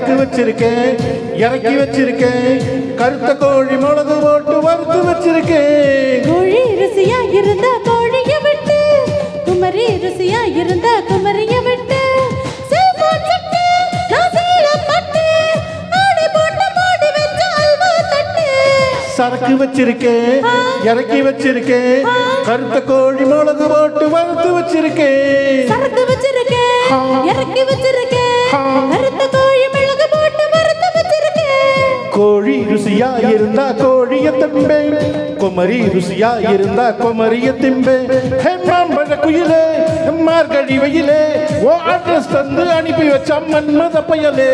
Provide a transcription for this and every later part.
சரக்கு வச்சிருக்கேன், இறக்கி வச்சிருக்கேன், கருத்த கோழி மிளகு போட்டு வறுத்து வச்சிருக்கேன். கோழி ருசியா இருந்தா கோழிய விட்டு, குமரி ருசியா இருந்தா குமரிய விட்டு, சரக்கு வச்சிருக்கேன், இறக்கி வச்சிருக்கேன், கருத்த கோழி மிளகு போட்டு வறுத்து வச்சிருக்கேன். சரக்கு வச்சிருக்கேன், இறக்கி வச்சிருக்கேன், கருத்த கோழி மிளகு போட்டு வறுத்து வச்சிருக்கேன். கோழி ருசியா இருந்தா கோழிய திம்பே, குமரி ருசியா இருந்தா குமரிய திம்பே. மாம்பழ குயிலே, மார்கழி வெயிலே, ஓ அட்ரஸ் தந்து அனுப்பி வச்ச மன்மத பயலே.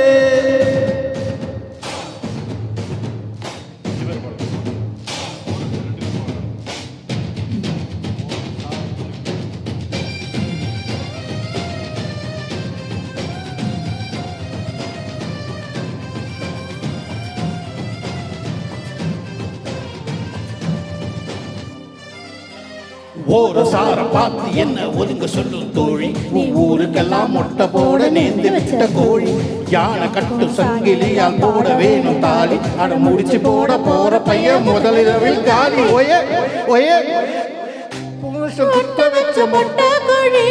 ஒரு சார பார்த்து என்ன ஒதுங்க சொல்லும் தோழி, ஊருக்கெல்லாம் மொட்டை போட நேர்ந்து வச்சிட்ட கோழி. யானை கட்டு சங்கிலியால் போட வேணும் தாலி, அட முடிச்சு போட போற பையன் முதலிரவில் காலி. ஒய ஒய முட்டை வச்ச முட்டை கோழி,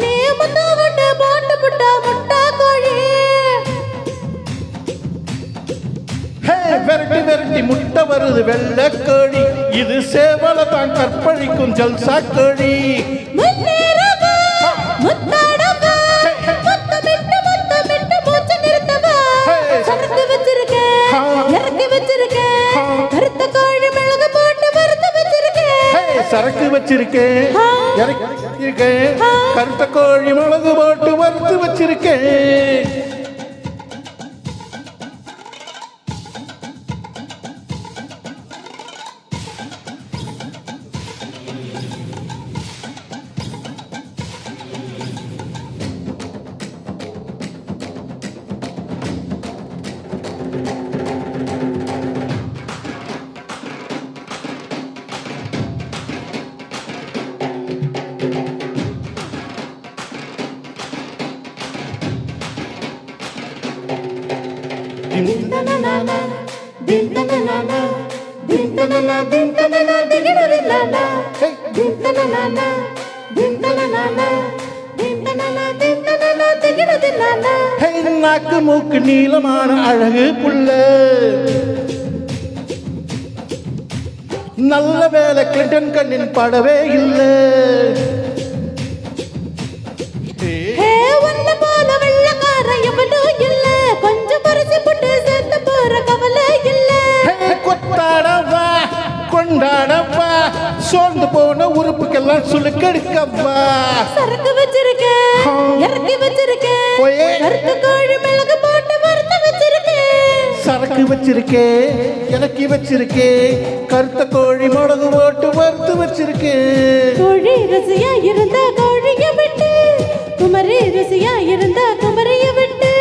நீ முட்டை விட்டு போட்டு புட்டா முட்டை கோழி. விரட்டி விரட்டி முட்டை வருது வெள்ளை கோழி, இது சேவல தான் கற்பழிக்கும் ஜல்சா கோழி. சரக்கு வச்சிருக்கேன், இறக்கி வச்சிருக்கேன், கருத்த கோழி மிளகு போட்டு வறுத்து வச்சிருக்கேன். சரக்கு வச்சிருக்கேன், இறக்கி வச்சிருக்கேன், கருத்த கோழி மிளகு போட்டு வறுத்து வச்சிருக்கேன். நாக்கு மூக்கு நீளமான அழகு புள்ள, நல்ல வேலை கிளின்டன் கண்ணின் படவே இல்லை. கொத்தாடவா கொண்டாடவா, சோர்ந்து போன உறுப்புக்கெல்லாம் சுளுக்கெடுக்கவா. சரக்கு வச்சிருக்கேன், இறக்கி வச்சிருக்கேன், கருத்த கோழி மிளகு போட்டு வறுத்து வச்சிருக்கேன். சரக்கு வச்சிருக்கேன், இறக்கி வச்சிருக்கேன், கருத்த கோழி மிளகு போட்டு வறுத்து வச்சிருக்கேன். கோழி ருசியா இருந்தா கோழிய விட்டு, குமரி ருசியா இருந்தா குமரிய விட்டு,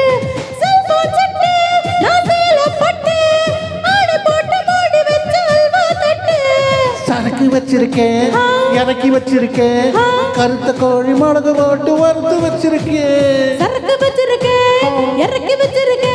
சரக்கு வச்சிருக்கேன், இறக்கி வச்சிருக்கேன், கருத்த கோழி மிளகு போட்டு வறுத்து வச்சிருக்கேன். சரக்கு வச்சிருக்கேன், இறக்கி வச்சிருக்கேன்,